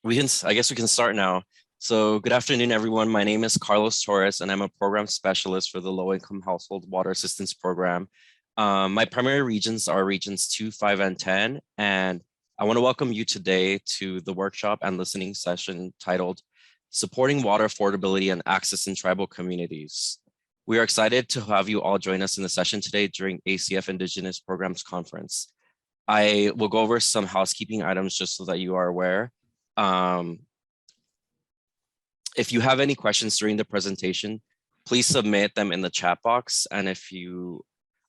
I guess we can start now. So good afternoon, everyone. My name is Carlos Torres, and I'm a program specialist for the Low Income Household Water Assistance Program. My primary regions are regions 2, 5, and 10, and I want to welcome you today to the workshop and listening session titled Supporting Water Affordability and Access in Tribal Communities. We are excited to have you all join us in the session today during ACF Indigenous Programs Conference. I will go over some housekeeping items just so that you are aware. If you have any questions during the presentation, please submit them in the chat box. And if you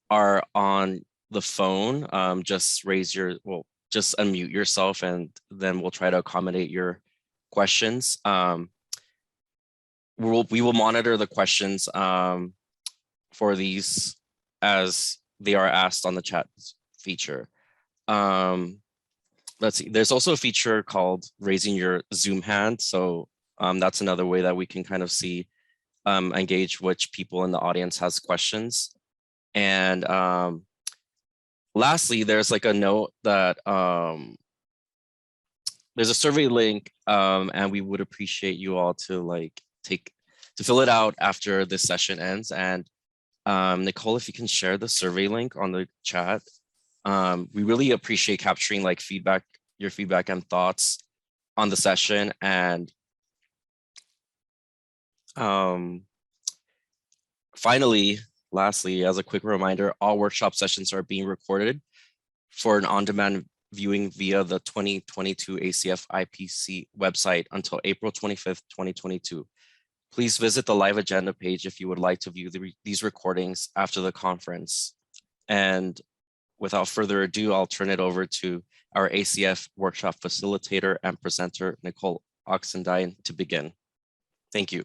are on the phone, just unmute yourself and then we'll try to accommodate your questions. We will monitor the questions for these as they are asked on the chat feature. Let's see, there's also a feature called raising your Zoom hand. So that's another way that we can kind of see, engage which people in the audience has questions. And lastly, there's like a note that there's a survey link, and we would appreciate you all to fill it out after this session ends. And Nicole, if you can share the survey link on the chat. We really appreciate capturing your feedback and thoughts on the session. And lastly, as a quick reminder, all workshop sessions are being recorded for an on-demand viewing via the 2022 ACF IPC website until April 25th, 2022. Please visit the live agenda page if you would like to view these recordings after the conference. And without further ado, I'll turn it over to our ACF workshop facilitator and presenter, Nicole Oxendine, to begin. Thank you.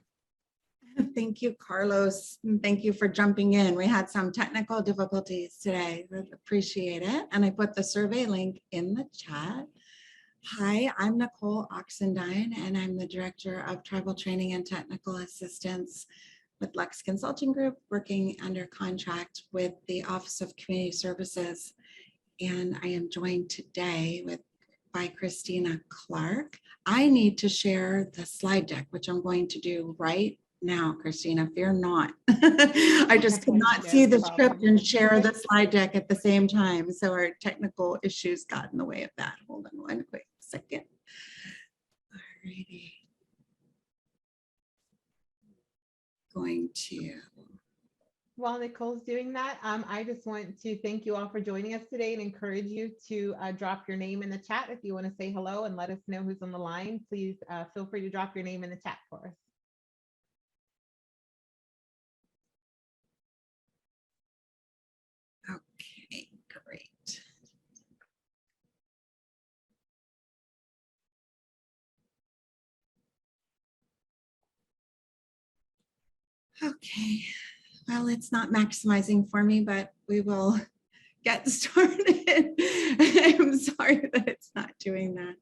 Thank you, Carlos. And thank you for jumping in. We had some technical difficulties today. We appreciate it. And I put the survey link in the chat. Hi, I'm Nicole Oxendine, and I'm the Director of Tribal Training and Technical Assistance with Lex Consulting Group, working under contract with the Office of Community Services. And I am joined today by Christina Clark. I need to share the slide deck, which I'm going to do right now, Christina, fear not. I just could not see the script and share the slide deck at the same time. So our technical issues got in the way of that. Hold on one quick second. All righty. Going to. While Nicole's doing that, I just want to thank you all for joining us today and encourage you to drop your name in the chat if you want to say hello and let us know who's on the line. Please feel free to drop your name in the chat for us. Okay, great. Okay, well, it's not maximizing for me, but we will get started. I'm sorry that it's not doing that.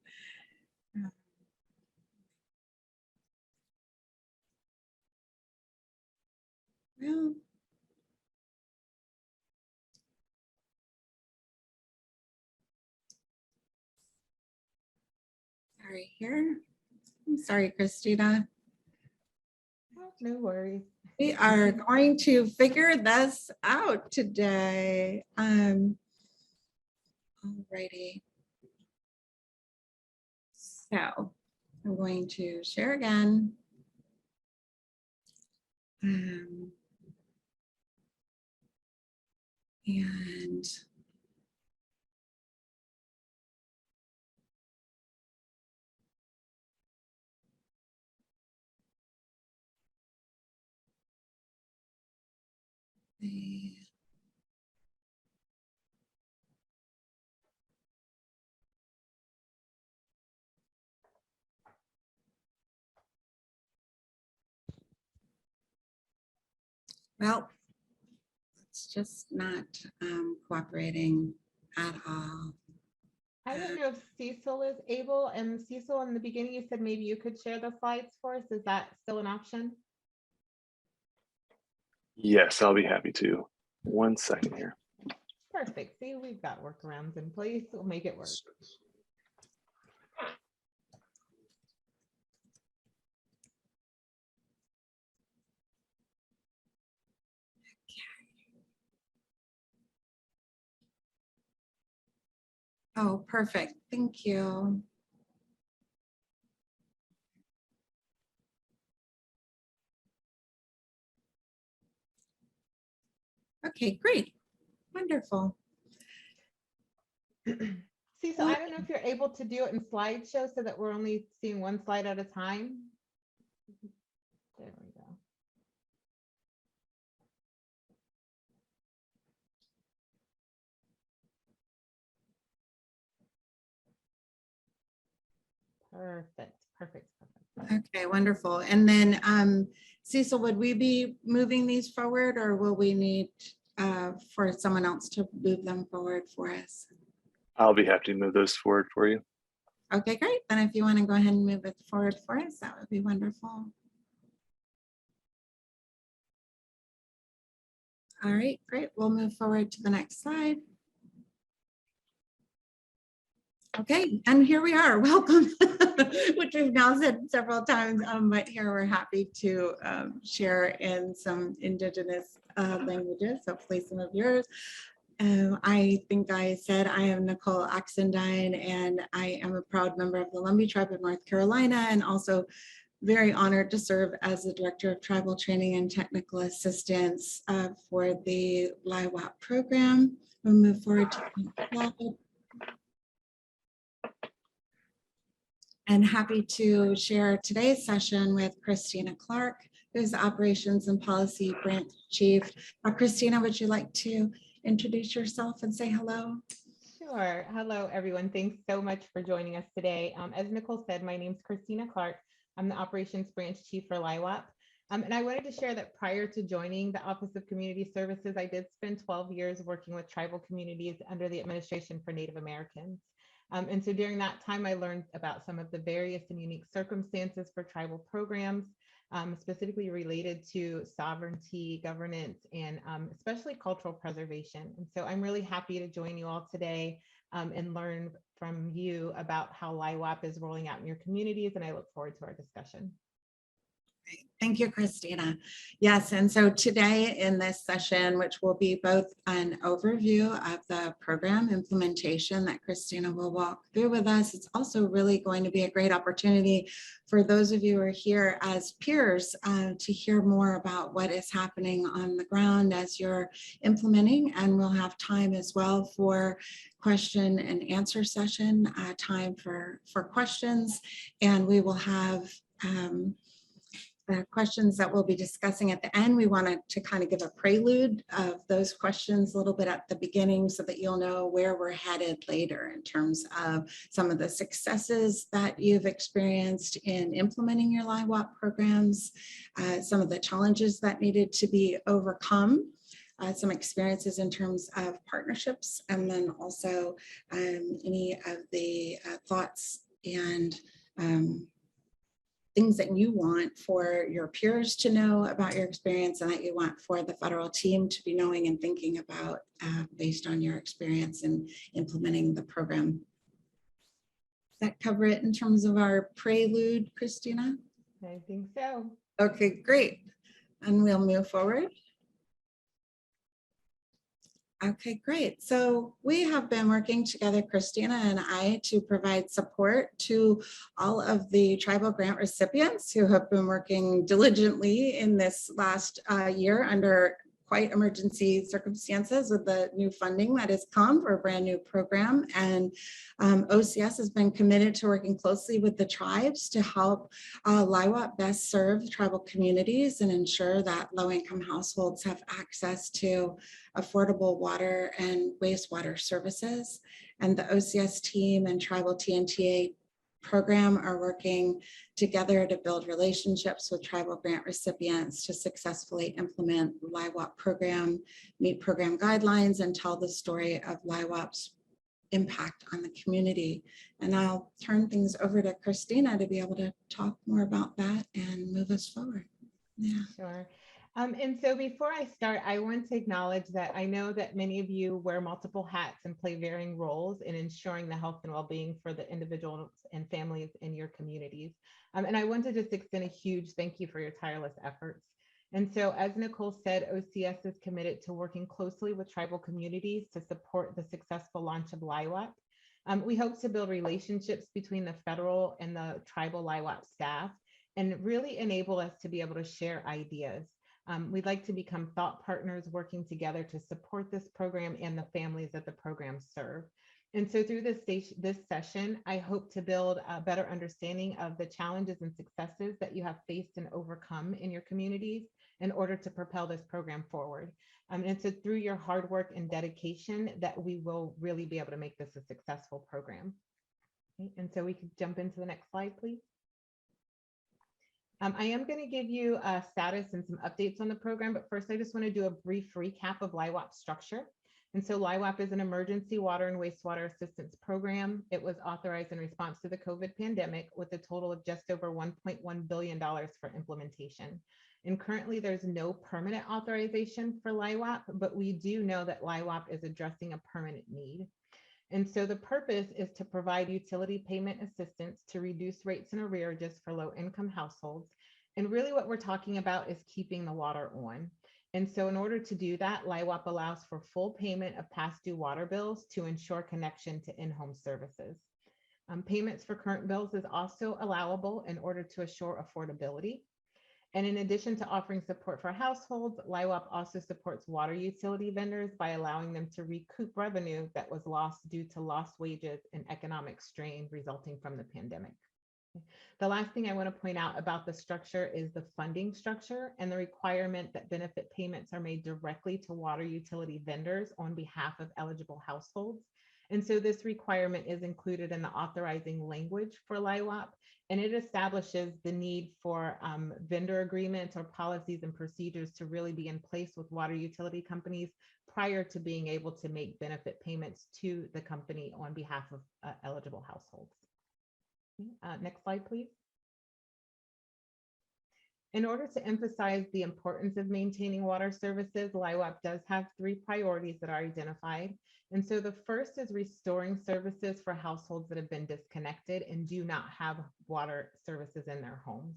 Well, sorry here. I'm sorry, Christina. No worries. We are going to figure this out today. Alrighty. So I'm going to share again. And well, it's just not cooperating at all. I don't know if Cecil is able, and Cecil, in the beginning, you said maybe you could share the slides for us. Is that still an option? Yes, I'll be happy to. 1 second here. Perfect. See, we've got workarounds in place. We'll make it work. Oh, perfect. Thank you. Okay, great. Wonderful. Cecil, I don't know if you're able to do it in slideshow so that we're only seeing one slide at a time. There we go. Perfect, perfect, perfect. Okay, wonderful. And then Cecil, would we be moving these forward or will we need for someone else to move them forward for us? I'll be happy to move those forward for you. Okay, great. Then if you want to go ahead and move it forward for us, that would be wonderful. All right, great. We'll move forward to the next slide. Okay, and here we are. Welcome, which we've now said several times, but here we're happy to share in some Indigenous languages, hopefully some of yours. I think I said I am Nicole Oxendine, and I am a proud member of the Lumbee Tribe of North Carolina, and also very honored to serve as the Director of Tribal Training and Technical Assistance for the lihwap program. We'll move forward to the next slide. And happy to share today's session with Christina Clark, who's the Operations and Policy Branch Chief. Christina, would you like to introduce yourself and say hello? Sure. Hello, everyone. Thanks so much for joining us today. As Nicole said, my name is Christina Clark. I'm the Operations Branch Chief for lihwap. And I wanted to share that prior to joining the Office of Community Services, I did spend 12 years working with tribal communities under the Administration for Native Americans. And so during that time, I learned about some of the various and unique circumstances for tribal programs, specifically related to sovereignty, governance, and especially cultural preservation. And so I'm really happy to join you all today and learn from you about how lihwap is rolling out in your communities, and I look forward to our discussion. Thank you, Christina. Yes, and so today in this session, which will be both an overview of the program implementation that Christina will walk through with us, it's also really going to be a great opportunity for those of you who are here as peers to hear more about what is happening on the ground as you're implementing, and we'll have time as well for question and answer session, time for questions, and we will have questions that we'll be discussing at the end. We wanted to kind of give a prelude of those questions a little bit at the beginning so that you'll know where we're headed later in terms of some of the successes that you've experienced in implementing your lihwap programs, some of the challenges that needed to be overcome, some experiences in terms of partnerships, and then also any of the thoughts and things that you want for your peers to know about your experience and that you want for the federal team to be knowing and thinking about based on your experience in implementing the program. Does that cover it in terms of our prelude, Christina? I think so. Okay, great. And we'll move forward. Okay, great. So we have been working together, Christina and I, to provide support to all of the tribal grant recipients who have been working diligently in this last year under quite emergency circumstances with the new funding that has come for a brand new program. And OCS has been committed to working closely with the tribes to help lihwap best serve tribal communities and ensure that low-income households have access to affordable water and wastewater services. And the OCS team and tribal TNTA program are working together to build relationships with tribal grant recipients to successfully implement the lihwap program, meet program guidelines, and tell the story of lihwap's impact on the community. And I'll turn things over to Christina to be able to talk more about that and move us forward. Yeah. Sure. And so before I start, I want to acknowledge that I know that many of you wear multiple hats and play varying roles in ensuring the health and well-being for the individuals and families in your communities. And I want to just extend a huge thank you for your tireless efforts. And so, as Nicole said, OCS is committed to working closely with tribal communities to support the successful launch of lihwap. We hope to build relationships between the federal and the tribal lihwap staff and really enable us to be able to share ideas. We'd like to become thought partners working together to support this program and the families that the programs serve. And so through this session, I hope to build a better understanding of the challenges and successes that you have faced and overcome in your communities in order to propel this program forward. And so through your hard work and dedication that we will really be able to make this a successful program. Okay, and so we could jump into the next slide, please. I am going to give you a status and some updates on the program, but first I just want to do a brief recap of lihwap structure. And so lihwap is an emergency water and wastewater assistance program. It was authorized in response to the COVID pandemic with a total of just over $1.1 billion for implementation. And currently there's no permanent authorization for lihwap, but we do know that lihwap is addressing a permanent need. And so the purpose is to provide utility payment assistance to reduce rates and arrearages for low-income households. And really what we're talking about is keeping the water on. And so in order to do that, lihwap allows for full payment of past due water bills to ensure connection to in-home services. Payments for current bills is also allowable in order to assure affordability. And in addition to offering support for households, lihwap also supports water utility vendors by allowing them to recoup revenue that was lost due to lost wages and economic strain resulting from the pandemic. The last thing I want to point out about the structure is the funding structure and the requirement that benefit payments are made directly to water utility vendors on behalf of eligible households. And so this requirement is included in the authorizing language for lihwap, and it establishes the need for vendor agreements or policies and procedures to really be in place with water utility companies prior to being able to make benefit payments to the company on behalf of eligible households. Next slide, please. In order to emphasize the importance of maintaining water services, lihwap does have 3 priorities that are identified. And so the first is restoring services for households that have been disconnected and do not have water services in their homes.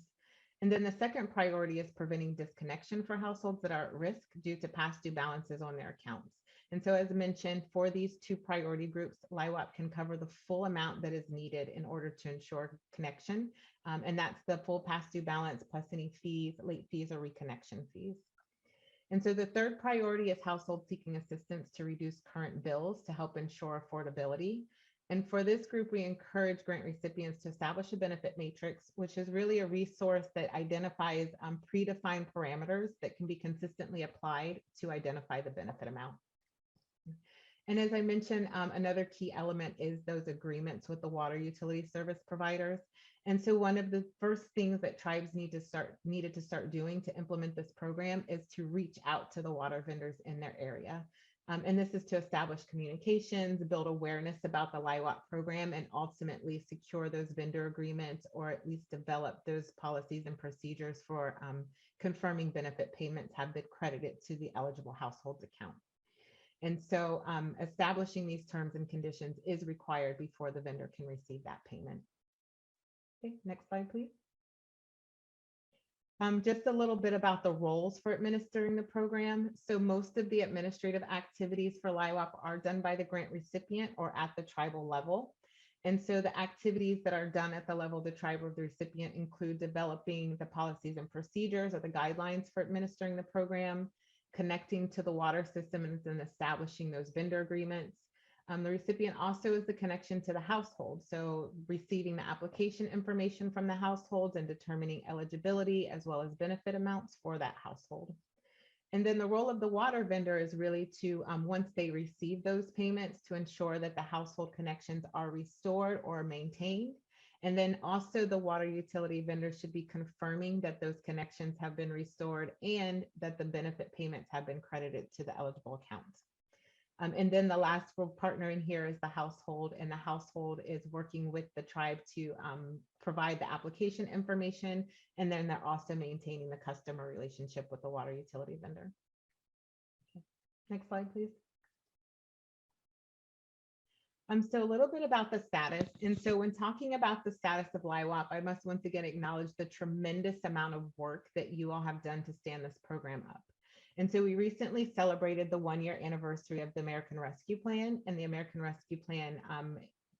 And then the second priority is preventing disconnection for households that are at risk due to past due balances on their accounts. And so as mentioned, for these 2 priority groups, lihwap can cover the full amount that is needed in order to ensure connection. And that's the full past due balance plus any fees, late fees, or reconnection fees. And so the third priority is households seeking assistance to reduce current bills to help ensure affordability. And for this group, we encourage grant recipients to establish a benefit matrix, which is really a resource that identifies predefined parameters that can be consistently applied to identify the benefit amount. And as I mentioned, another key element is those agreements with the water utility service providers. And so one of the first things that tribes needed to start doing to implement this program is to reach out to the water vendors in their area. And this is to establish communications, build awareness about the lihwap program, and ultimately secure those vendor agreements, or at least develop those policies and procedures for confirming benefit payments have been credited to the eligible household's account. And so establishing these terms and conditions is required before the vendor can receive that payment. Okay, next slide, please. Just a little bit about the roles for administering the program. So most of the administrative activities for lihwap are done by the grant recipient or at the tribal level. And so the activities that are done at the level of the tribe or the recipient include developing the policies and procedures or the guidelines for administering the program, connecting to the water system and then establishing those vendor agreements. The recipient also is the connection to the household. So receiving the application information from the households and determining eligibility as well as benefit amounts for that household. And then the role of the water vendor is really to, once they receive those payments, to ensure that the household connections are restored or maintained. And then also the water utility vendor should be confirming that those connections have been restored and that the benefit payments have been credited to the eligible accounts. And then the last partner in here is the household, and the household is working with the tribe to provide the application information, and then they're also maintaining the customer relationship with the water utility vendor. Okay. Next slide, please. So a little bit about the status. And so when talking about the status of lihwap, I must once again acknowledge the tremendous amount of work that you all have done to stand this program up. And so we recently celebrated the 1-year anniversary of the American Rescue Plan, and the American Rescue Plan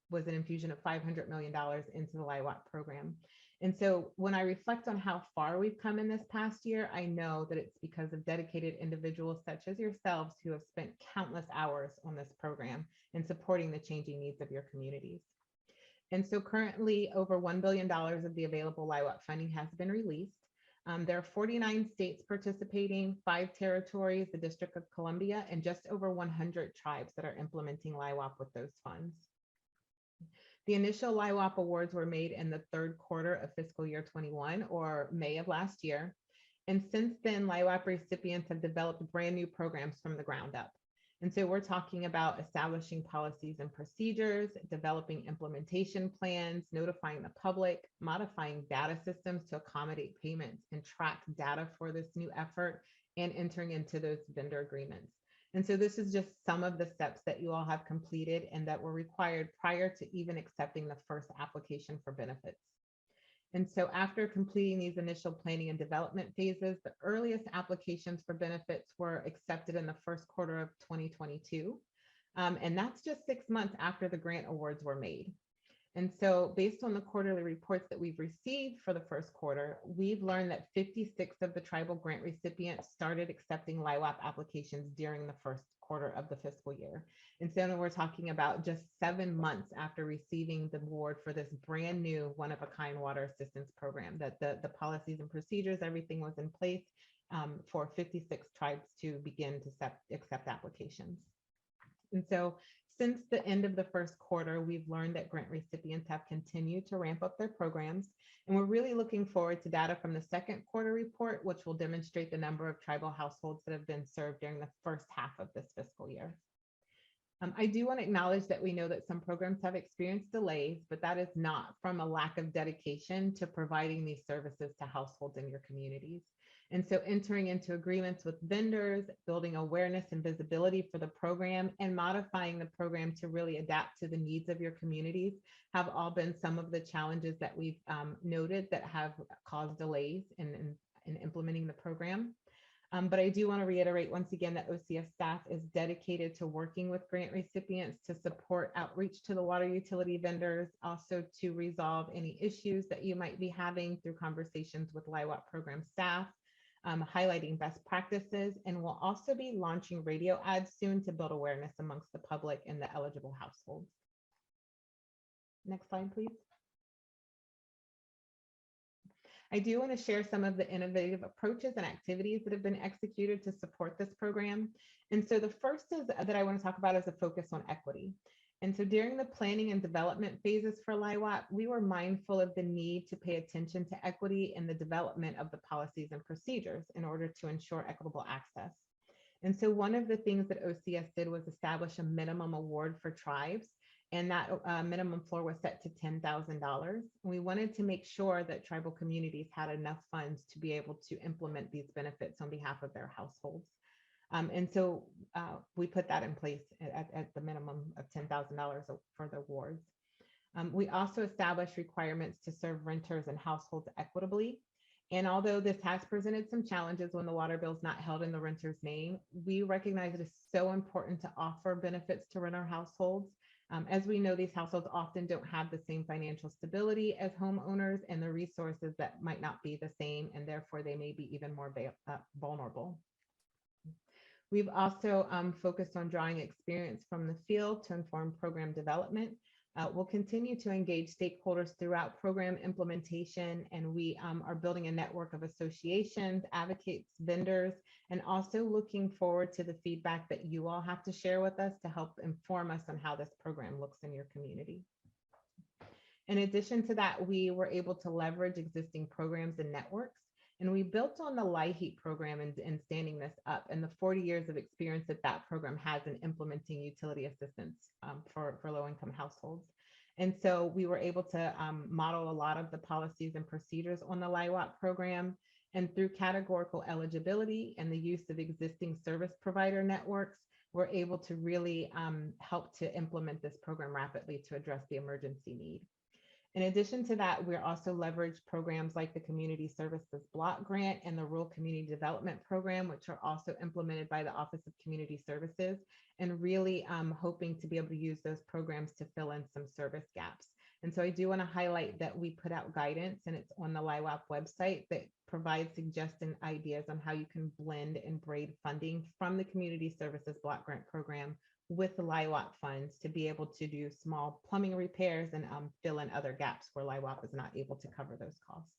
was an infusion of $500 million into the lihwap program. And so when I reflect on how far we've come in this past year, I know that it's because of dedicated individuals such as yourselves who have spent countless hours on this program and supporting the changing needs of your communities. And so currently over $1 billion of the available lihwap funding has been released. There are 49 states participating, 5 territories, the District of Columbia, and just over 100 tribes that are implementing lihwap with those funds. The initial lihwap awards were made in the third quarter of fiscal year 21, or May of last year. And since then, lihwap recipients have developed brand new programs from the ground up. And so we're talking about establishing policies and procedures, developing implementation plans, notifying the public, modifying data systems to accommodate payments and track data for this new effort, and entering into those vendor agreements. And so this is just some of the steps that you all have completed and that were required prior to even accepting the first application for benefits. And so after completing these initial planning and development phases, the earliest applications for benefits were accepted in the first quarter of 2022. And that's just 6 months after the grant awards were made. And so based on the quarterly reports that we've received for the first quarter, we've learned that 56 of the tribal grant recipients started accepting lihwap applications during the first quarter of the fiscal year. And so we're talking about just 7 months after receiving the award for this brand new one-of-a-kind water assistance program, that the policies and procedures, everything was in place for 56 tribes to begin to accept applications. And so since the end of the first quarter, we've learned that grant recipients have continued to ramp up their programs, and we're really looking forward to data from the second quarter report, which will demonstrate the number of tribal households that have been served during the first half of this fiscal year. I do want to acknowledge that we know that some programs have experienced delays, but that is not from a lack of dedication to providing these services to households in your communities. And so entering into agreements with vendors, building awareness and visibility for the program, and modifying the program to really adapt to the needs of your communities have all been some of the challenges that we've noted that have caused delays in implementing the program. But I do want to reiterate once again that OCS staff is dedicated to working with grant recipients to support outreach to the water utility vendors, also to resolve any issues that you might be having through conversations with lihwap program staff, highlighting best practices, and we'll also be launching radio ads soon to build awareness amongst the public and the eligible households. Next slide, please. I do want to share some of the innovative approaches and activities that have been executed to support this program. And so the first is that I want to talk about is a focus on equity. And so during the planning and development phases for lihwap, we were mindful of the need to pay attention to equity in the development of the policies and procedures in order to ensure equitable access. And so one of the things that OCS did was establish a minimum award for tribes, and that minimum floor was set to $10,000. We wanted to make sure that tribal communities had enough funds to be able to implement these benefits on behalf of their households. And so we put that in place at the minimum of $10,000 for the awards. We also established requirements to serve renters and households equitably. And although this has presented some challenges when the water bill is not held in the renter's name, we recognize it is so important to offer benefits to renter households. As we know, these households often don't have the same financial stability as homeowners, and the resources that might not be the same, and therefore they may be even more vulnerable. We've also focused on drawing experience from the field to inform program development. We'll continue to engage stakeholders throughout program implementation, and we are building a network of associations, advocates, vendors, and also looking forward to the feedback that you all have to share with us to help inform us on how this program looks in your community. In addition to that, we were able to leverage existing programs and networks, and we built on the LIHEAP program in standing this up and the 40 years of experience that that program has in implementing utility assistance for low-income households. And so we were able to model a lot of the policies and procedures on the lihwap program, and through categorical eligibility and the use of existing service provider networks, we're able to really help to implement this program rapidly to address the emergency need. In addition to that, we're also leverage programs like the Community Services Block Grant and the Rural Community Development Program, which are also implemented by the Office of Community Services, and really hoping to be able to use those programs to fill in some service gaps. And so I do want to highlight that we put out guidance, and it's on the lihwap website, that provides suggestion ideas on how you can blend and braid funding from the Community Services Block Grant Program with the lihwap funds to be able to do small plumbing repairs and fill in other gaps where lihwap is not able to cover those costs.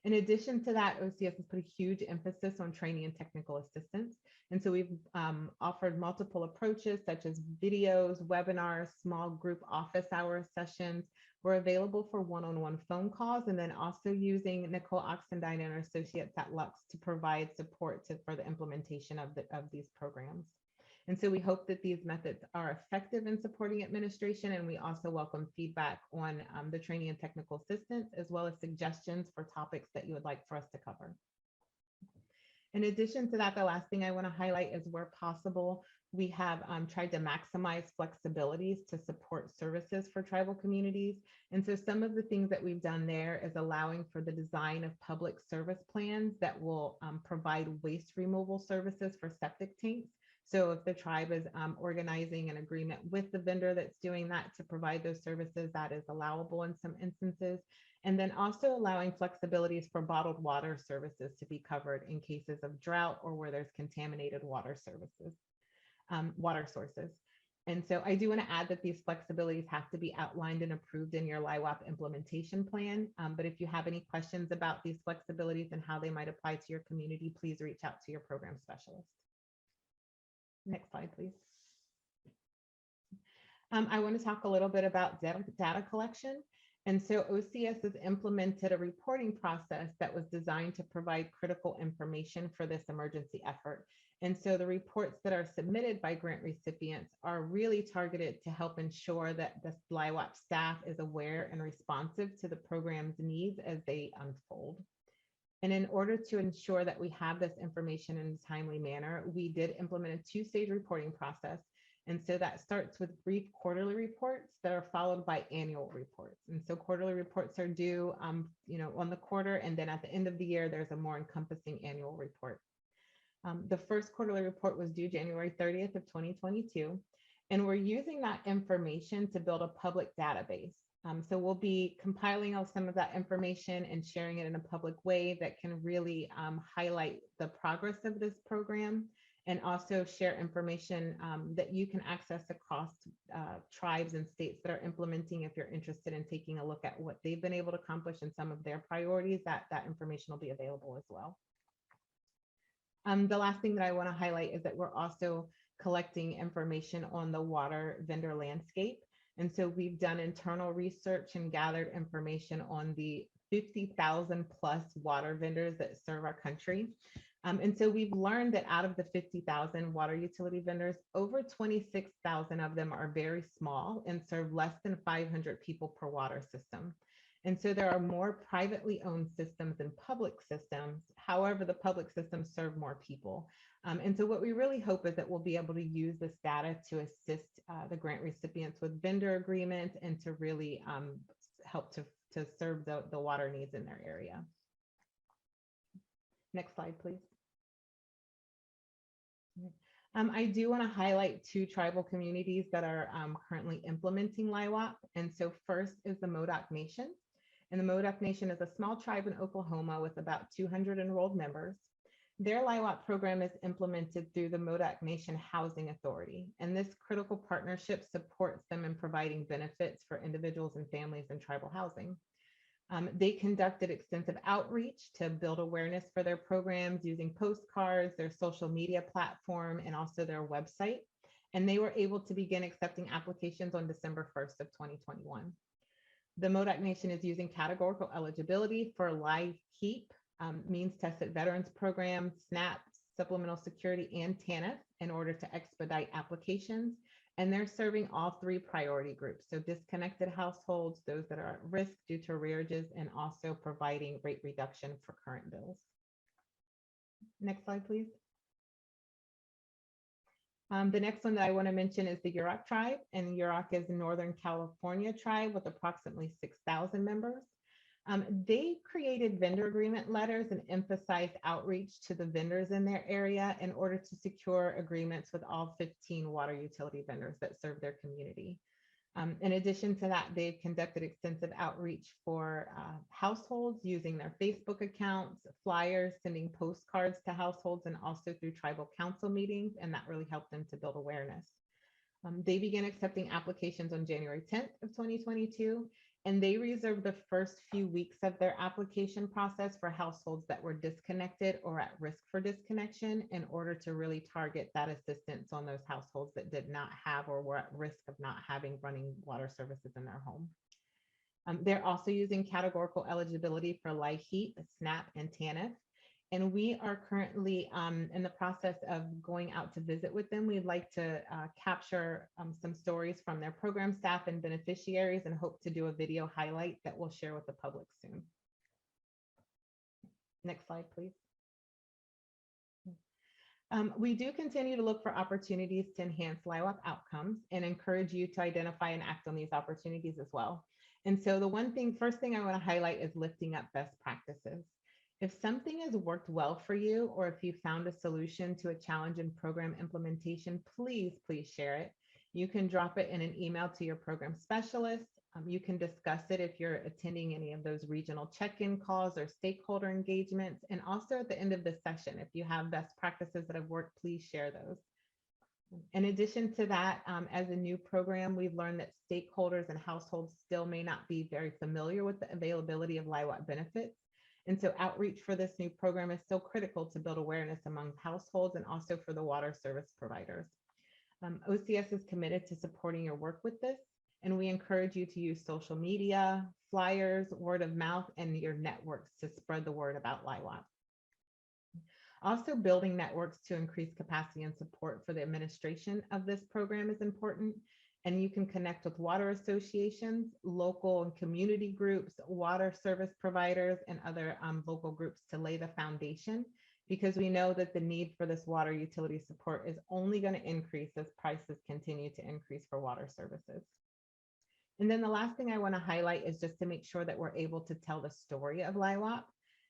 In addition to that, OCS has put a huge emphasis on training and technical assistance. And so we've offered multiple approaches such as videos, webinars, small group office hour sessions. We're available for one-on-one phone calls, and then also using Nicole Oxendine and our associates at Lux to provide support for the implementation of these programs. And so we hope that these methods are effective in supporting administration, and we also welcome feedback on the training and technical assistance, as well as suggestions for topics that you would like for us to cover. In addition to that, the last thing I want to highlight is where possible, we have tried to maximize flexibilities to support services for tribal communities. And so some of the things that we've done there is allowing for the design of public service plans that will provide waste removal services for septic tanks. So if the tribe is organizing an agreement with the vendor that's doing that to provide those services, that is allowable in some instances. And then also allowing flexibilities for bottled water services to be covered in cases of drought or where there's contaminated water services, water sources. And so I do want to add that these flexibilities have to be outlined and approved in your lihwap implementation plan. But if you have any questions about these flexibilities and how they might apply to your community, please reach out to your program specialist. Next slide, please. I want to talk a little bit about data collection. And so OCS has implemented a reporting process that was designed to provide critical information for this emergency effort. And so the reports that are submitted by grant recipients are really targeted to help ensure that the lihwap staff is aware and responsive to the program's needs as they unfold. And in order to ensure that we have this information in a timely manner, we did implement a two-stage reporting process. And so that starts with brief quarterly reports that are followed by annual reports. And so quarterly reports are due on the quarter, and then at the end of the year, there's a more encompassing annual report. The first quarterly report was due January 30th of 2022. And we're using that information to build a public database. So we'll be compiling some of that information and sharing it in a public way that can really highlight the progress of this program, and also share information that you can access across tribes and states that are implementing. If you're interested in taking a look at what they've been able to accomplish and some of their priorities, that information will be available as well. The last thing that I want to highlight is that we're also collecting information on the water vendor landscape. And so we've done internal research and gathered information on the 50,000 plus water vendors that serve our country. And so we've learned that out of the 50,000 water utility vendors, over 26,000 of them are very small and serve less than 500 people per water system. And so there are more privately owned systems than public systems. However, the public systems serve more people. And so what we really hope is that we'll be able to use this data to assist the grant recipients with vendor agreements and to really help to serve the water needs in their area. Next slide, please. I do want to highlight two tribal communities that are currently implementing lihwap. And so first is the Modoc Nation. And the Modoc Nation is a small tribe in Oklahoma with about 200 enrolled members. Their lihwap program is implemented through the Modoc Nation Housing Authority. And this critical partnership supports them in providing benefits for individuals and families in tribal housing. They conducted extensive outreach to build awareness for their programs using postcards, their social media platform, and also their website. And they were able to begin accepting applications on December 1st of 2021. The Modoc Nation is using categorical eligibility for LIHEAP, means tested veterans program, SNAP, supplemental security, and TANF in order to expedite applications. And they're serving all three priority groups. So disconnected households, those that are at risk due to arrearages, and also providing rate reduction for current bills. Next slide, please. The next one that I want to mention is the Yurok tribe, and Yurok is a Northern California tribe with approximately 6,000 members. They created vendor agreement letters and emphasized outreach to the vendors in their area in order to secure agreements with all 15 water utility vendors that serve their community. In addition to that, they've conducted extensive outreach for households using their Facebook accounts, flyers, sending postcards to households, and also through tribal council meetings, and that really helped them to build awareness. They began accepting applications on January 10th of 2022, and they reserved the first few weeks of their application process for households that were disconnected or at risk for disconnection in order to really target that assistance on those households that did not have or were at risk of not having running water services in their home. They're also using categorical eligibility for LIHEAP, SNAP, and TANF. And we are currently in the process of going out to visit with them. We'd like to capture some stories from their program staff and beneficiaries and hope to do a video highlight that we'll share with the public soon. Next slide, please. We do continue to look for opportunities to enhance LIHWAP outcomes and encourage you to identify and act on these opportunities as well. And so the first thing I want to highlight is lifting up best practices. If something has worked well for you, or if you found a solution to a challenge in program implementation, please share it. You can drop it in an email to your program specialist. You can discuss it if you're attending any of those regional check-in calls or stakeholder engagements. And also at the end of the session, if you have best practices that have worked, please share those. In addition to that, as a new program, we've learned that stakeholders and households still may not be very familiar with the availability of LIHWAP benefits. And so outreach for this new program is still critical to build awareness among households and also for the water service providers. OCS is committed to supporting your work with this, and we encourage you to use social media, flyers, word of mouth, and your networks to spread the word about LIHWAP. Also, building networks to increase capacity and support for the administration of this program is important. And you can connect with water associations, local and community groups, water service providers, and other local groups to lay the foundation, because we know that the need for this water utility support is only going to increase as prices continue to increase for water services. And then the last thing I want to highlight is just to make sure that we're able to tell the story of LIHWAP.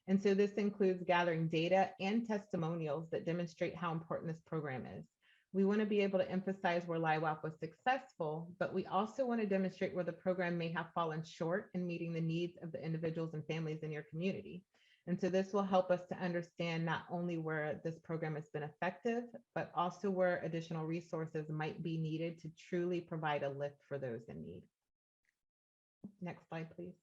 And so this includes gathering data and testimonials that demonstrate how important this program is. We want to be able to emphasize where LIHWAP was successful, but we also want to demonstrate where the program may have fallen short in meeting the needs of the individuals and families in your community. And so this will help us to understand not only where this program has been effective, but also where additional resources might be needed to truly provide a lift for those in need. Next slide, please.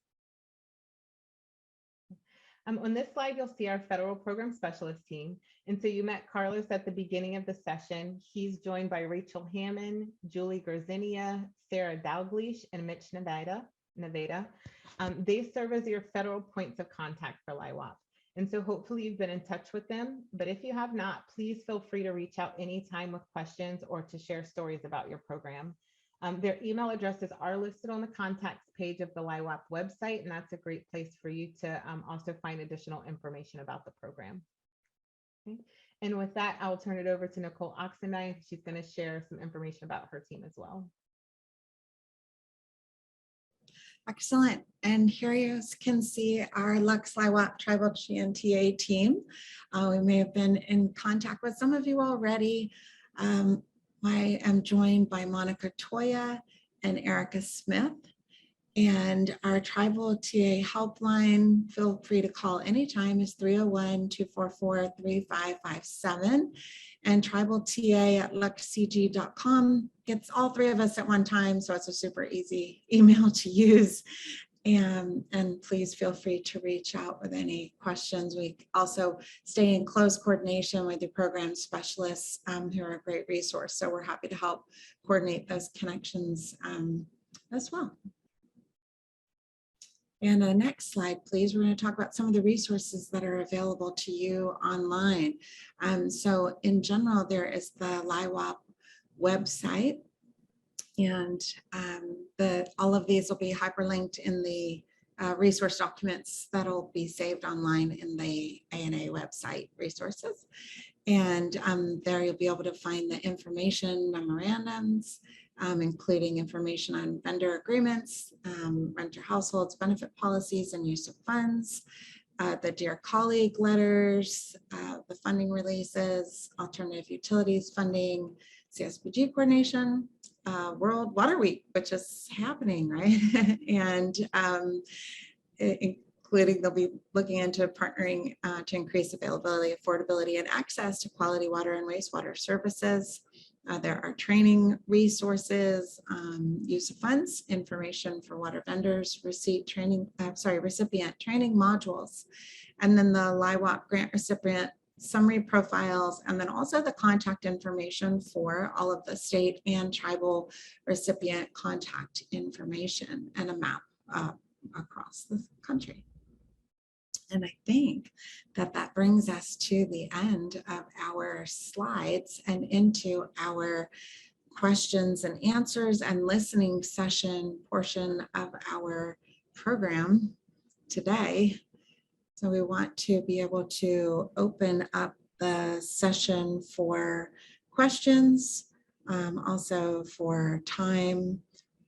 On this slide, you'll see our federal program specialist team. And so you met Carlos at the beginning of the session. He's joined by Rachel Hammond, Julie Garzinia, Sarah Dalglish, and Mitch Nevada. They serve as your federal points of contact for LIHWAP. And so hopefully you've been in touch with them. But if you have not, please feel free to reach out anytime with questions or to share stories about your program. Their email addresses are listed on the contacts page of the LIHWAP website, and that's a great place for you to also find additional information about the program. Okay. And with that, I'll turn it over to Nicole Oxendine. She's going to share some information about her team as well. Excellent. And here you can see our Lux LIHWAP Tribal GNTA team. We may have been in contact with some of you already. I am joined by Monica Toya and Erica Smith, and our tribal TA helpline, feel free to call anytime, is 301-244-3557, and tribal TA at luxcg.com gets all three of us at one time, so it's a super easy email to use. And please feel free to reach out with any questions. We also stay in close coordination with the program specialists who are a great resource. So we're happy to help coordinate those connections as well. And next slide, please. We're going to talk about some of the resources that are available to you online. So in general, there is the LIHWAP website. And all of these will be hyperlinked in the resource documents that'll be saved online in the ANA website resources. And there you'll be able to find the information memorandums, including information on vendor agreements, renter households, benefit policies, and use of funds, the Dear Colleague letters, the funding releases, alternative utilities funding, CSBG coordination, World Water Week, which is happening, right? And including they'll be looking into partnering to increase availability, affordability, and access to quality water and wastewater services. There are training resources, use of funds, information for water vendors, recipient training modules, and then the lihwap grant recipient summary profiles, and then also the contact information for all of the state and tribal recipient contact information, and a map across the country. And I think that brings us to the end of our slides and into our questions and answers and listening session portion of our program today. So we want to be able to open up the session for questions, also for time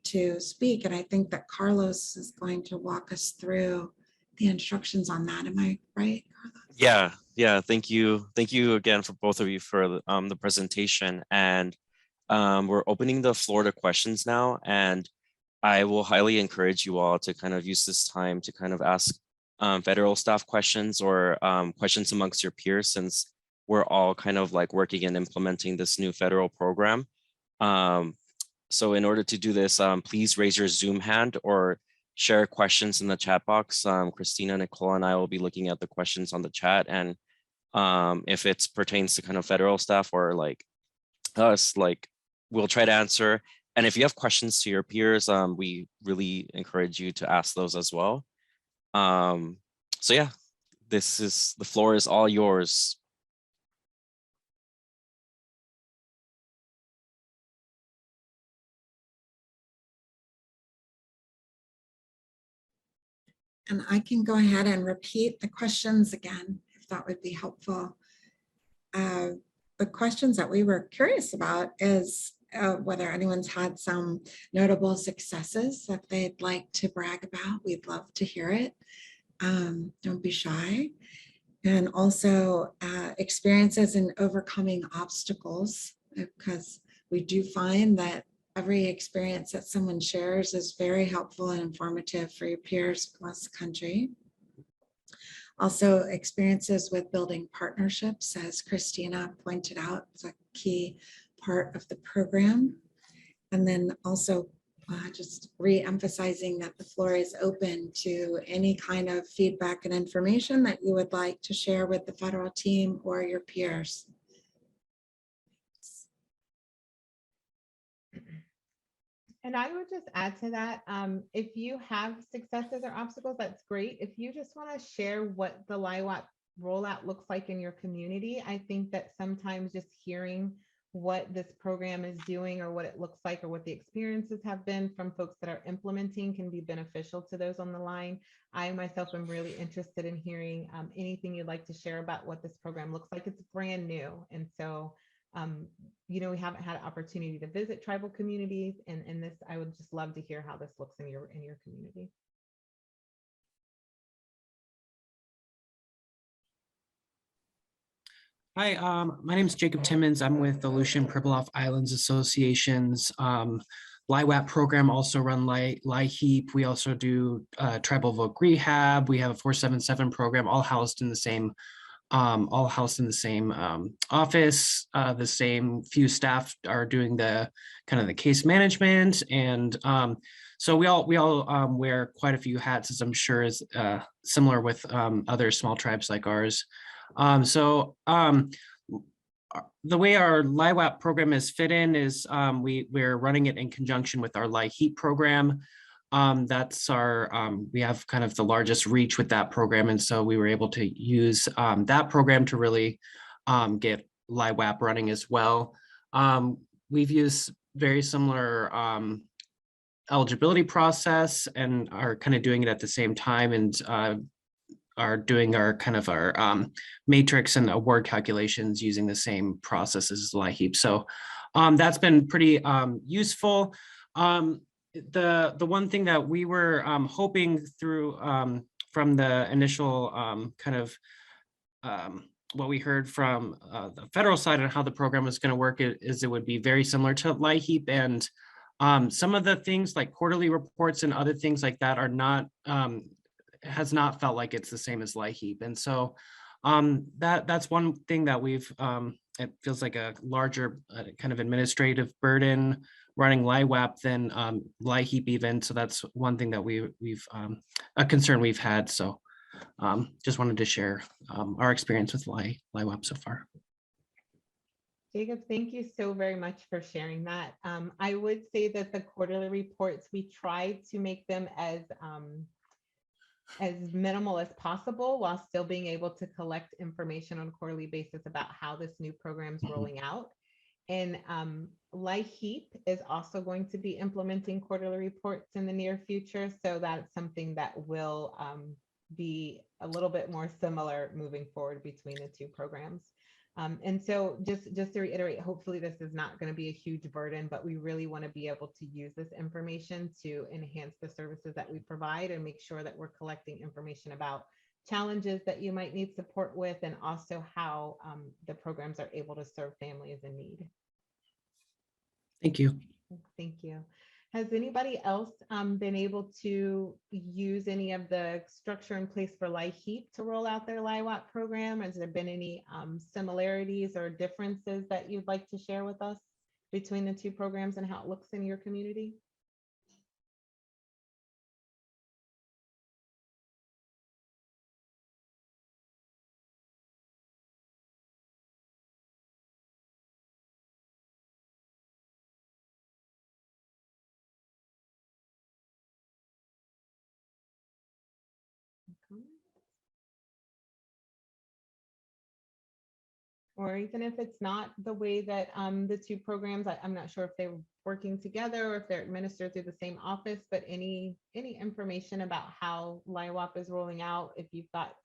to speak. And I think that Carlos is going to walk us through the instructions on that. Am I right, Carlos? Yeah. Thank you again for both of you for the presentation. And we're opening the floor to questions now. And I will highly encourage you all to kind of use this time to kind of ask federal staff questions or questions amongst your peers, since we're all kind of like working and implementing this new federal program. So in order to do this, please raise your Zoom hand or share questions in the chat box. Christina, Nicole, and I will be looking at the questions on the chat. And if it pertains to kind of federal staff or like us, like we'll try to answer. And if you have questions to your peers, we really encourage you to ask those as well. So yeah, the floor is all yours. And I can go ahead and repeat the questions again, if that would be helpful. The questions that we were curious about is whether anyone's had some notable successes that they'd like to brag about. We'd love to hear it. Don't be shy. And also experiences in overcoming obstacles, because we do find that every experience that someone shares is very helpful and informative for your peers across the country. Also, experiences with building partnerships, as Christina pointed out, is a key part of the program. And then also just re-emphasizing that the floor is open to any kind of feedback and information that you would like to share with the federal team or your peers. And I would just add to that, if you have successes or obstacles, that's great. If you just want to share what the lihwap rollout looks like in your community, I think that sometimes just hearing what this program is doing or what it looks like or what the experiences have been from folks that are implementing can be beneficial to those on the line. I myself am really interested in hearing anything you'd like to share about what this program looks like. It's brand new. And so we haven't had an opportunity to visit tribal communities, and this, I would just love to hear how this looks in your community. Hi, my name is Jacob Timmons. I'm with the Aleutian Pribilof Islands Association's lihwap program, also run lihheap. We also do tribal voc rehab. We have a 477 program, all housed in the same office. The same few staff are doing the kind of the case management, and so we all wear quite a few hats, as I'm sure is similar with other small tribes like ours. The way our lihwap program is fit in is we're running it in conjunction with our lihheap program. That's our, we have kind of the largest reach with that program. And so we were able to use that program to really get lihwap running as well. We've used very similar eligibility process and are kind of doing it at the same time. And are doing our kind of our matrix and award calculations using the same processes as LIHEAP. So that's been pretty useful. The one thing that we were hoping through from the initial kind of what we heard from the federal side on how the program was going to work is it would be very similar to LIHEAP, and some of the things like quarterly reports and other things like that are not has not felt like it's the same as LIHEAP. And so that's one thing that we've it feels like a larger kind of administrative burden running lihwap than LIHEAP even. So that's one thing that we've a concern we've had. So just wanted to share our experience with lihwap so far. Jacob, thank you so very much for sharing that. I would say that the quarterly reports, we try to make them as minimal as possible while still being able to collect information on a quarterly basis about how this new program is rolling out. And LIHEAP is also going to be implementing quarterly reports in the near future. So that's something that will be a little bit more similar moving forward between the two programs. And so just to reiterate, hopefully this is not going to be a huge burden, but we really want to be able to use this information to enhance the services that we provide and make sure that we're collecting information about challenges that you might need support with, and also how the programs are able to serve families in need. Thank you. Thank you. Has anybody else been able to use any of the structure in place for LIHEAP to roll out their lihwap program? Has there been any similarities or differences that you'd like to share with us between the two programs and how it looks in your community? Or even if it's not the way that the two programs, I'm not sure if they're working together or if they're administered through the same office, but any information about how lihwap is rolling out, if you've got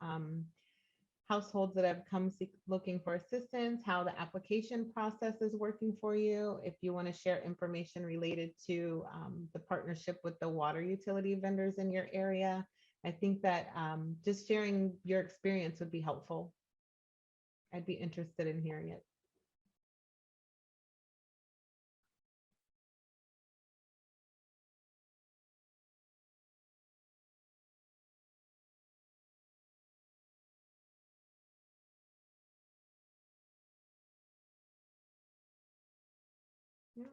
households that have come looking for assistance, how the application process is working for you, if you want to share information related to the partnership with the water utility vendors in your area. I think that just sharing your experience would be helpful. I'd be interested in hearing it. Yep.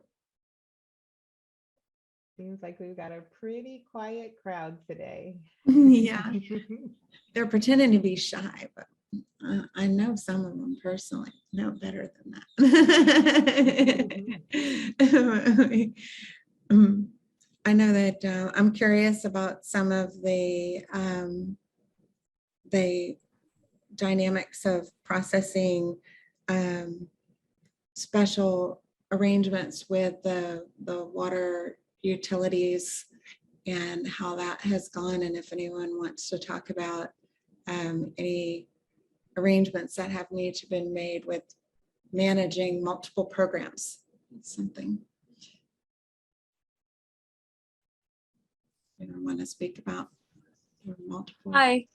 Seems like we've got a pretty quiet crowd today. Yeah, they're pretending to be shy, but I know some of them personally, know better than that. I know that I'm curious about some of the dynamics of processing special arrangements with the water utilities and how that has gone, and if anyone wants to talk about any arrangements that have need to be made with managing multiple programs. It's something you want to speak about. Multiple. Hi,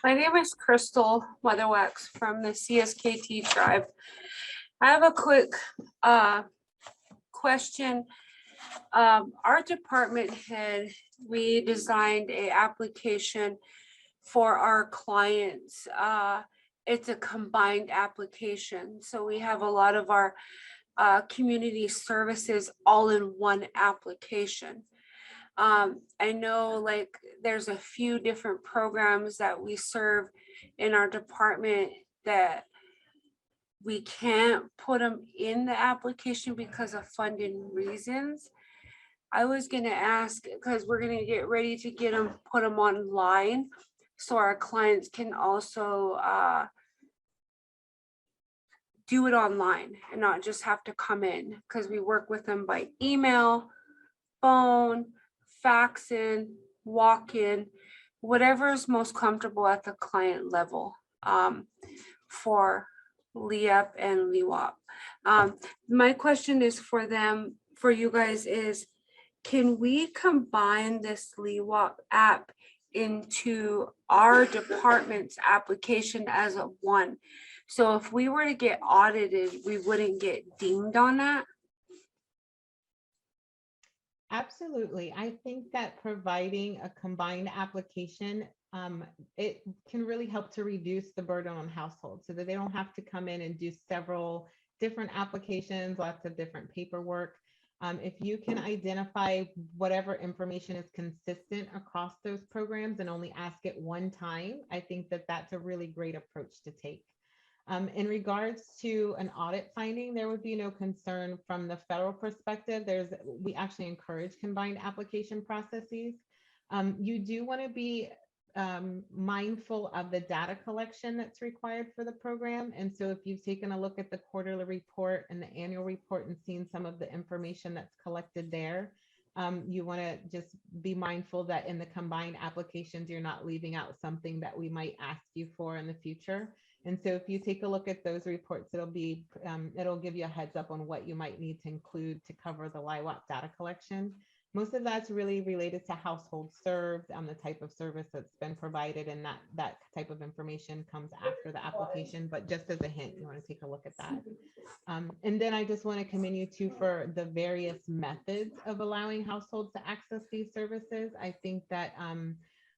my name is Crystal Weatherwax from the CSKT tribe. I have a quick question. Our department had redesigned an application for our clients. It's a combined application. So we have a lot of our community services all in one application. I know like there's a few different programs that we serve in our department that we can't put them in the application because of funding reasons. I was gonna ask, because we're gonna get ready to get them, put them online so our clients can also do it online and not just have to come in, because we work with them by email, phone, faxing, walk-in. whatever is most comfortable at the client level for lihwap and lihwap. My question is for them, for you guys is, can we combine this lihwap app into our department's application as a one? So if we were to get audited, we wouldn't get dinged on that? Absolutely. I think that providing a combined application, it can really help to reduce the burden on households so that they don't have to come in and do several different applications, lots of different paperwork. If you can identify whatever information is consistent across those programs and only ask it one time, I think that that's a really great approach to take. In regards to an audit finding, there would be no concern from the federal perspective. We actually encourage combined application processes. You do want to be mindful of the data collection that's required for the program. And so if you've taken a look at the quarterly report and the annual report and seen some of the information that's collected there, you want to just be mindful that in the combined applications, you're not leaving out something that we might ask you for in the future. And so if you take a look at those reports, it'll give you a heads up on what you might need to include to cover the lihwap data collection. Most of that's really related to households served, the type of service that's been provided, and that type of information comes after the application. But just as a hint, you want to take a look at that. And then I just want to commend you too for the various methods of allowing households to access these services. I think that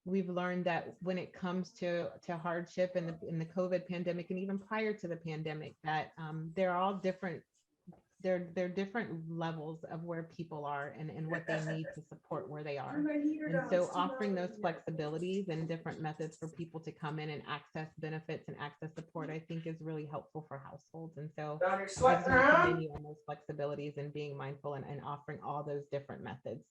we've learned that when it comes to hardship in the COVID pandemic, and even prior to the pandemic, that they're all different. They're different levels of where people are and what they need to support where they are. And so offering those flexibilities and different methods for people to come in and access benefits and access support, I think is really helpful for households. And so I just want to commend you on those flexibilities and being mindful and offering all those different methods.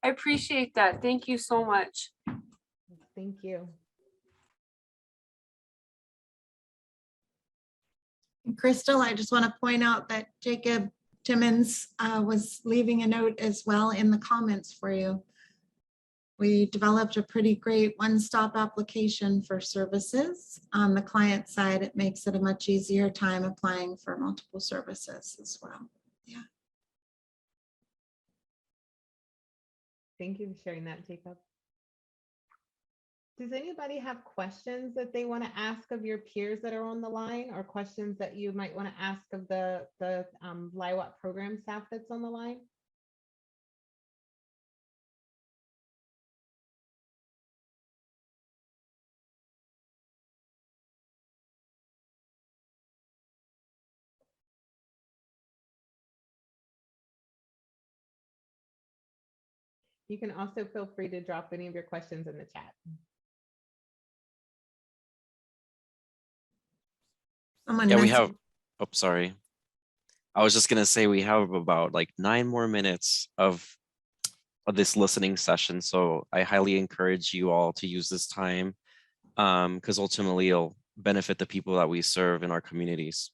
I appreciate that. Thank you so much. Thank you. Crystal, I just want to point out that Jacob Timmons was leaving a note as well in the comments for you. We developed a pretty great one-stop application for services. On the client side, it makes it a much easier time applying for multiple services as well. Yeah. Thank you for sharing that, Jacob. Does anybody have questions that they want to ask of your peers that are on the line, or questions that you might want to ask of the lihwap program staff that's on the line? You can also feel free to drop any of your questions in the chat. Someone Yeah, we mentioned- have, oh, sorry. I was just gonna say we have about like 9 more minutes of this listening session. So I highly encourage you all to use this time because ultimately it'll benefit the people that we serve in our communities.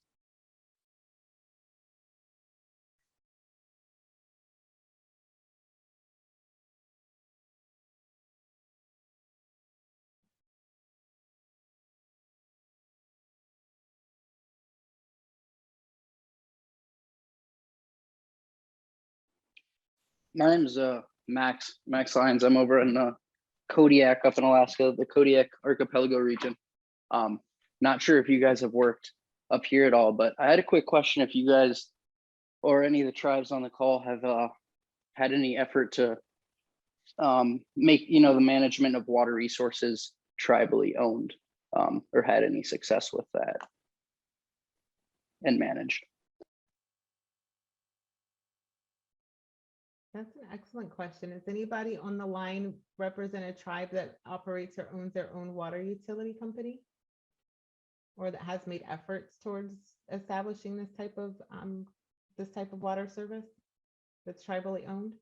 My name is Max Lyons. I'm over in Kodiak up in Alaska, the Kodiak archipelago region. Not sure if you guys have worked up here at all, but I had a quick question. If you guys or any of the tribes on the call have had any effort to make the management of water resources tribally owned, or had any success with that and managed. That's an excellent question. Does anybody on the line represent a tribe that operates or owns their own water utility company, or that has made efforts towards establishing this type of water service that's tribally owned?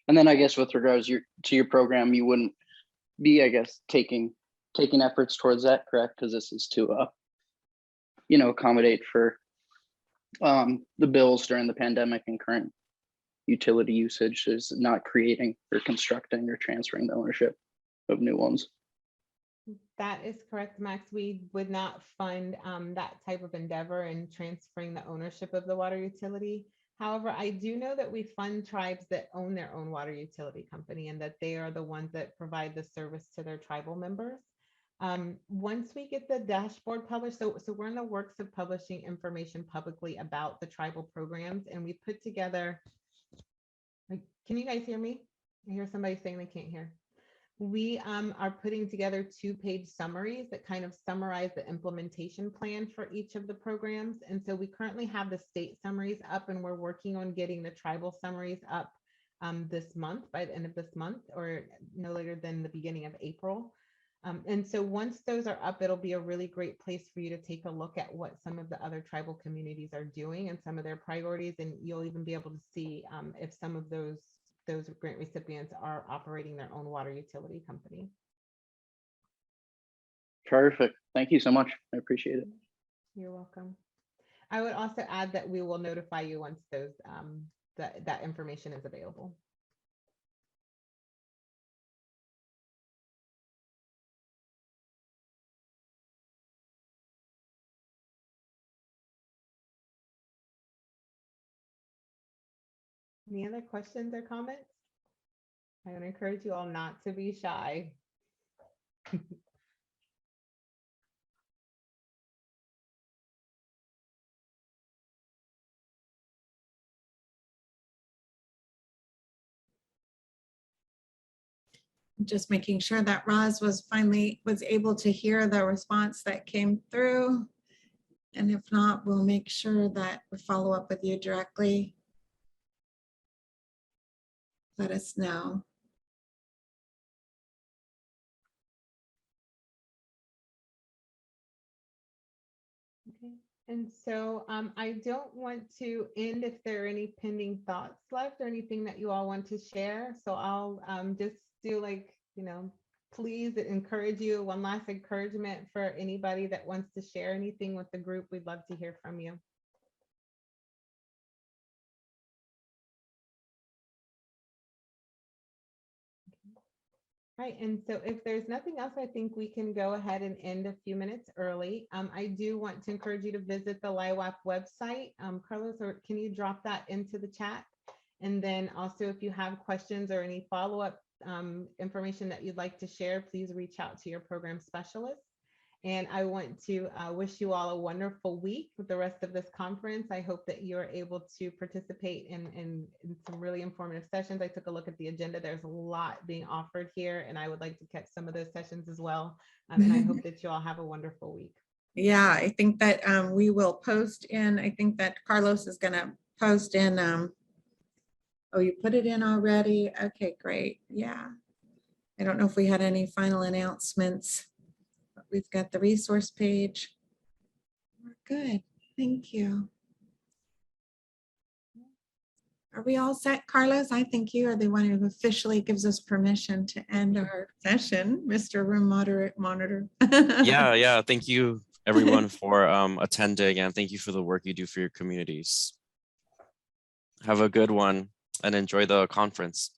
And then I guess with regards to your program, you wouldn't be, I guess, taking efforts towards that, correct? Because this is to accommodate for the bills during the pandemic and current utility usage, is not creating or constructing or transferring the ownership of new ones. That is correct, Max. We would not fund that type of endeavor in transferring the ownership of the water utility. However, I do know that we fund tribes that own their own water utility company and that they are the ones that provide the service to their tribal members. Once we get the dashboard published, so we're in the works of publishing information publicly about the tribal programs, and we put together, can you guys hear me? I hear somebody saying they can't hear. We are putting together 2-page summaries that kind of summarize the implementation plan for each of the programs. And so we currently have the state summaries up, and we're working on getting the tribal summaries up this month, by the end of this month, or no later than the beginning of April. And so once those are up, it'll be a really great place for you to take a look at what some of the other tribal communities are doing and some of their priorities. And you'll even be able to see if some of those grant recipients are operating their own water utility company. Perfect. Thank you so much. I appreciate it. You're welcome. I would also add that we will notify you once those that information is available. Any other questions or comments? I would encourage you all not to be shy. Just making sure that Roz was able to hear the response that came through. And if not, we'll make sure that we follow up with you directly. Let us know. Okay. And so I don't want to end if there are any pending thoughts left or anything that you all want to share. So I'll just do please encourage you. One last encouragement for anybody that wants to share anything with the group. We'd love to hear from you. Right, and so if there's nothing else, I think we can go ahead and end a few minutes early. I do want to encourage you to visit the lihwap website. Carlos, or can you drop that into the chat? And then also, if you have questions or any follow-up information that you'd like to share, please reach out to your program specialist. And I want to wish you all a wonderful week with the rest of this conference. I hope that you're able to participate in some really informative sessions. I took a look at the agenda. There's a lot being offered here, and I would like to catch some of those sessions as well. And I hope that you all have a wonderful week. Yeah, I think that we will post in, I think that Carlos is going to post in. Oh, you put it in already? Okay, great. Yeah. I don't know if we had any final announcements. We've got the resource page. We're good. Thank you. Are we all set, Carlos? I think you are the one who officially gives us permission to end our session, Mr. Room Monitor. Yeah. Thank you, everyone, for attending, and thank you for the work you do for your communities. Have a good one and enjoy the conference.